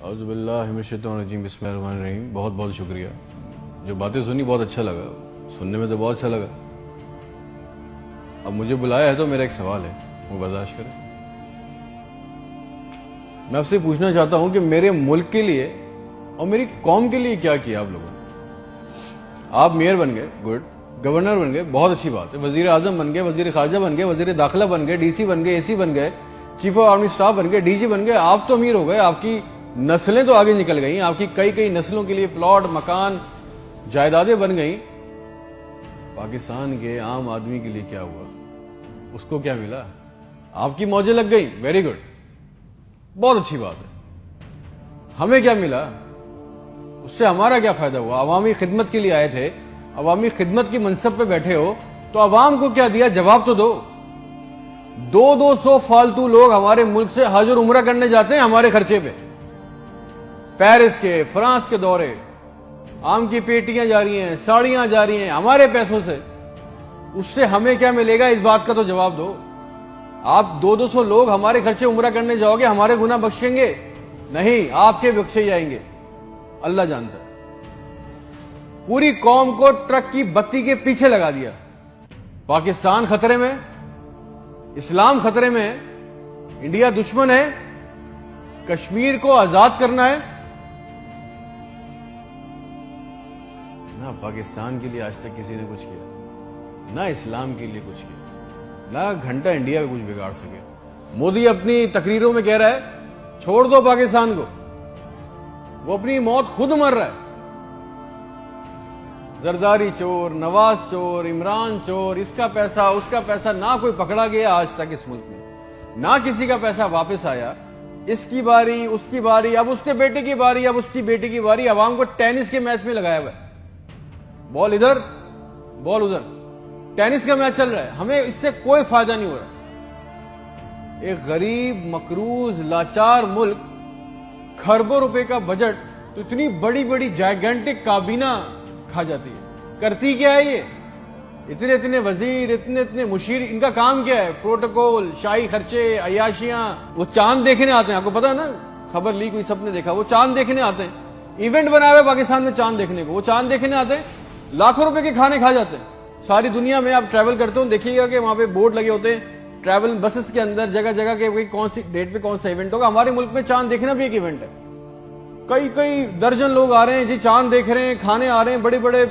اعوذ باللہ من الشیطان الرجیم، بسم اللہ الرحمن الرحیم۔ بہت بہت شکریہ، جو باتیں سنی بہت اچھا لگا، سننے میں تو بہت اچھا لگا۔ اب مجھے بلایا ہے تو میرا ایک سوال ہے، وہ برداشت کریں۔ میں آپ سے پوچھنا چاہتا ہوں کہ میرے ملک کے لیے اور میری قوم کے لیے کیا کیا آپ لوگوں نے؟ آپ میئر بن گئے، گڈ، گورنر بن گئے، بہت اچھی بات ہے، وزیر اعظم بن گئے، وزیر خارجہ بن گئے، وزیر داخلہ بن گئے، ڈی سی بن گئے، اے سی بن گئے، چیف آف آرمی اسٹاف بن گئے، ڈی جی بن گئے۔ آپ تو امیر ہو گئے، آپ کی نسلیں تو آگے نکل گئیں، آپ کی کئی نسلوں کے لیے پلاٹ، مکان، جائیدادیں بن گئیں۔ پاکستان کے عام آدمی کے لیے کیا ہوا؟ اس کو کیا ملا؟ آپ کی موجیں لگ گئیں، ویری گڈ، بہت اچھی بات ہے۔ ہمیں کیا ملا؟ اس سے ہمارا کیا فائدہ ہوا؟ عوامی خدمت کے لیے آئے تھے، عوامی خدمت کی منصب پہ بیٹھے ہو تو عوام کو کیا دیا؟ جواب تو دو۔ 200 فالتو لوگ ہمارے ملک سے حج اور عمرہ کرنے جاتے ہیں ہمارے خرچے پہ، پیرس کے، فرانس کے دورے، آم کی پیٹیاں جا رہی ہیں، ساڑیاں جا رہی ہیں ہمارے پیسوں سے۔ اس سے ہمیں کیا ملے گا؟ اس بات کا تو جواب دو۔ آپ 200 لوگ ہمارے خرچے عمرہ کرنے جاؤ گے، ہمارے گناہ بخشیں گے؟ نہیں، آپ کے بخشے جائیں گے، اللہ جانتا ہے۔ پوری قوم کو ٹرک کی بتی کے پیچھے لگا دیا۔ پاکستان خطرے میں، اسلام خطرے میں ہے، انڈیا دشمن ہے، کشمیر کو آزاد کرنا ہے۔ نہ پاکستان کے لیے آج تک کسی نے کچھ کیا، نہ اسلام کے لیے کچھ کیا، نہ گھنٹہ انڈیا کا کچھ بگاڑ سکے۔ مودی اپنی تقریروں میں کہہ رہا ہے چھوڑ دو پاکستان کو، وہ اپنی موت خود مر رہا ہے۔ زرداری چور، نواز چور، عمران چور، اس کا پیسہ نہ کوئی پکڑا گیا آج تک اس ملک میں، نہ کسی کا پیسہ واپس آیا۔ اس کی باری، اس کی باری، اب اس کے بیٹے کی باری، اب اس کی بیٹی کی باری۔ عوام کو ٹینس کے میچ میں لگایا ہوا ہے، بال ادھر بال ادھر، ٹینس کا میچ چل رہا ہے، ہمیں اس سے کوئی فائدہ نہیں ہو رہا۔ ایک غریب، مقروض، لاچار ملک، کھربوں روپے کا بجٹ تو اتنی بڑی بڑی جائگنٹک کابینہ کھا جاتی ہے۔ کرتی کیا ہے یہ؟ اتنے وزیر، اتنے مشیر، ان کا کام کیا ہے؟ پروٹوکول، شاہی خرچے، عیاشیاں۔ وہ چاند دیکھنے آتے ہیں، آپ کو پتا ہے نا، خبر لیک ہوئی، سب نے دیکھا، وہ چاند دیکھنے آتے ہیں، ایونٹ بنایا ہوا پاکستان میں چاند دیکھنے کو، وہ چاند دیکھنے آتے ہیں، لاکھوں روپے کے کھانے کھا جاتے ہیں۔ ساری دنیا میں آپ ٹریول کرتے ہو، دیکھیے گا کہ وہاں پہ بورڈ لگے ہوتے ہیں ٹریول بسز کے اندر، جگہ جگہ کے کون سی ڈیٹ پہ کون سا ایونٹ ہوگا۔ ہمارے ملک میں چاند دیکھنا بھی ایک ایونٹ ہے، کئی درجن لوگ آ رہے ہیں جی، چاند دیکھ رہے ہیں، کھانے آ رہے ہیں، بڑے بڑے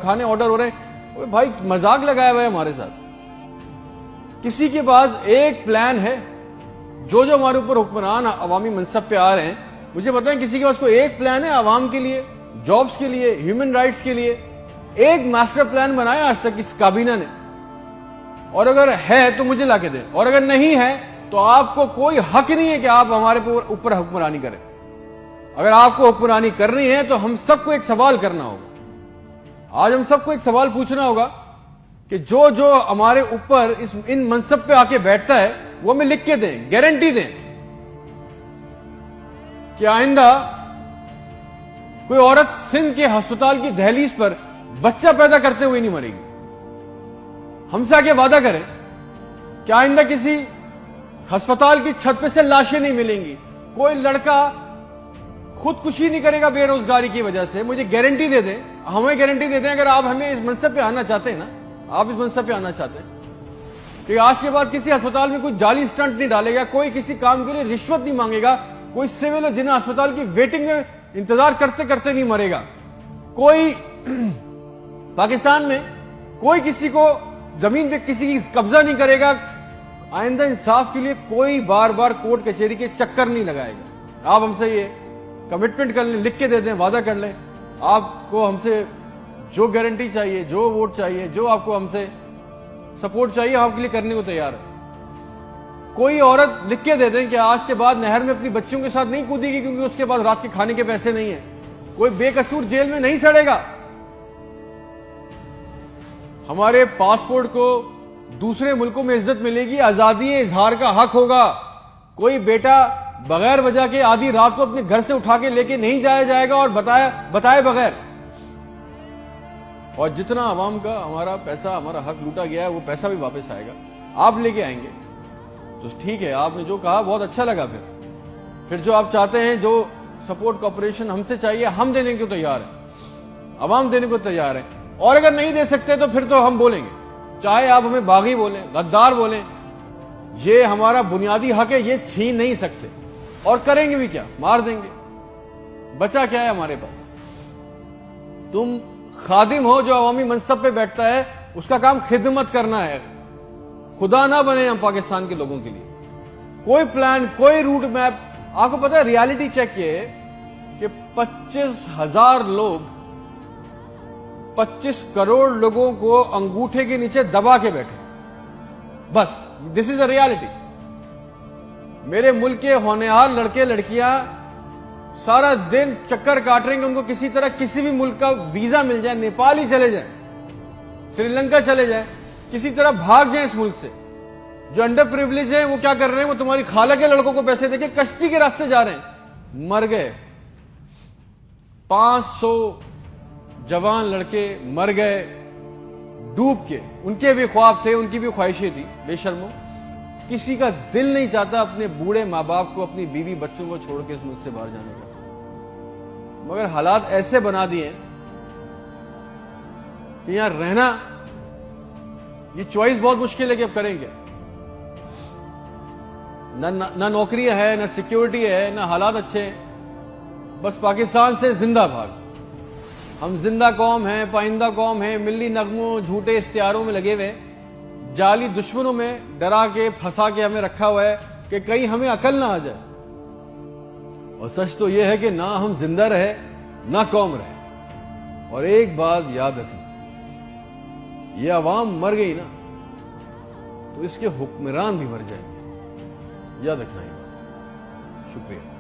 کھانے آرڈر ہو رہے ہیں۔ بھائی مذاق لگایا ہوا ہے ہمارے ساتھ۔ کسی کے پاس ایک پلان ہے، جو ہمارے اوپر حکمران عوامی منصب پہ آ رہے ہیں، مجھے پتا ہے کسی کے پاس کوئی ایک پلان ہے عوام کے لیے، جابز کے لیے، ہیومن رائٹس کے لیے؟ ایک ماسٹر پلان بنایا آج تک اس کابینہ نے؟ اور اگر ہے تو مجھے لا کے دیں، اور اگر نہیں ہے تو آپ کو کوئی حق نہیں ہے کہ آپ ہمارے اوپر حکمرانی کریں۔ اگر آپ کو حکمرانی کرنی ہے تو ہم سب کو ایک سوال کرنا ہوگا، آج ہم سب کو ایک سوال پوچھنا ہوگا کہ جو ہمارے اوپر ان منصب پہ آ کے بیٹھتا ہے وہ ہمیں لکھ کے دیں، گارنٹی دیں کہ آئندہ کوئی عورت سندھ کے ہسپتال کی دہلیز پر بچہ پیدا کرتے ہوئے نہیں مرے گی۔ ہم سے آگے وعدہ کریں کہ آئندہ کسی ہسپتال کی چھت پہ سے لاشیں نہیں ملیں گی، کوئی لڑکا خودکشی نہیں کرے گا بے روزگاری کی وجہ سے۔ مجھے گارنٹی دے دیں، ہمیں گارنٹی دے دیں، اگر آپ ہمیں اس منصب پہ آنا چاہتے ہیں نا، آپ اس منصب پہ آنا چاہتے ہیں کہ آج کے بعد کسی ہسپتال میں کوئی جعلی سٹنٹ نہیں ڈالے گا، کوئی کسی کام کے لیے رشوت نہیں مانگے گا، کوئی سول اور جنہ ہسپتال کی ویٹنگ میں انتظار کرتے کرتے نہیں مرے گا، کوئی پاکستان میں کوئی کسی کو زمین پہ کسی کی قبضہ نہیں کرے گا، آئندہ انصاف کے لیے کوئی بار بار کورٹ کچہری کے چکر نہیں لگائے گا۔ آپ ہم سے یہ کمٹمنٹ کر لیں، لکھ کے دے دیں، وعدہ کر لیں، آپ کو ہم سے جو گارنٹی چاہیے، جو ووٹ چاہیے، جو آپ کو ہم سے سپورٹ چاہیے، ہم آپ کے لیے کرنے کو تیار ہے۔ کوئی عورت لکھ کے دے دیں کہ آج کے بعد نہر میں اپنی بچیوں کے ساتھ نہیں کودے گی کیونکہ اس کے پاس رات کے کھانے کے پیسے نہیں ہیں، کوئی بے قصور جیل میں نہیں سڑے گا۔ ہمارے پاسپورٹ کو دوسرے ملکوں میں عزت ملے گی، آزادی اظہار کا حق ہوگا، کوئی بیٹا بغیر وجہ کے آدھی رات کو اپنے گھر سے اٹھا کے لے کے نہیں جایا جائے گا اور بتائے بغیر۔ اور جتنا عوام کا ہمارا پیسہ، ہمارا حق لوٹا گیا ہے، وہ پیسہ بھی واپس آئے گا، آپ لے کے آئیں گے تو ٹھیک ہے۔ آپ نے جو کہا بہت اچھا لگا، پھر جو آپ چاہتے ہیں، جو سپورٹ کوپریشن ہم سے چاہیے, ہم دینے کو تیار ہیں, عوام دینے کو تیار ہے. اور اگر نہیں دے سکتے تو پھر تو ہم بولیں گے, چاہے آپ ہمیں باغی بولیں, غدار بولیں, یہ ہمارا بنیادی حق ہے, یہ چھین نہیں سکتے. اور کریں گے بھی کیا, مار دیں گے. بچا کیا ہے ہمارے پاس؟ تم خادم ہو جو عوامی منصب پہ بیٹھتا ہے, اس کا کام خدمت کرنا ہے. خدا نہ بنے ہم پاکستان کے لوگوں کے لیے. کوئی پلان, کوئی روٹ میپ. آپ کو پتا ہے ریالٹی چیک یہ ہے کہ 25,000 لوگ 25 کروڑ لوگوں کو انگوٹھے کے نیچے دبا کے بیٹھے. بس دس از اے ریالٹی. میرے ملک کے ہونہار لڑکے لڑکیاں سارا دن چکر کاٹ رہے ہیں کہ ان کو کسی طرح کسی بھی ملک کا ویزا مل جائے, نیپال ہی چلے جائیں, سری لنکا چلے جائیں, کسی طرح بھاگ جائیں اس ملک سے. جو انڈر پریویلیج ہیں وہ کیا کر رہے ہیں, وہ تمہاری خالہ کے لڑکوں کو پیسے دے کے کشتی کے راستے جا رہے ہیں. مر گئے 500 جوان لڑکے, مر گئے ڈوب کے. ان کے بھی خواب تھے, ان کی بھی خواہشیں تھی. بے شرمو, کسی کا دل نہیں چاہتا اپنے بوڑھے ماں باپ کو, اپنی بیوی بچوں کو چھوڑ کے اس ملک سے باہر جانے کا. مگر حالات ایسے بنا دیے کہ یہاں رہنا, یہ چوائس بہت مشکل ہے کہ اب کریں گے. نہ نوکری ہے, نہ سیکیورٹی ہے, نہ حالات اچھے ہیں. بس پاکستان سے زندہ بھاگ. ہم زندہ قوم ہیں, پائندہ قوم ہیں, ملی نغموں جھوٹے اشتہاروں میں لگے ہوئے, جعلی دشمنوں میں ڈرا کے پھنسا کے ہمیں رکھا ہوا ہے کہ کہیں ہمیں عقل نہ آ جائے. اور سچ تو یہ ہے کہ نہ ہم زندہ رہے نہ قوم رہے. اور ایک بات یاد رکھنا, یہ عوام مر گئی نا تو اس کے حکمران بھی مر جائیں گے. یاد رکھنا یہ بات. شکریہ.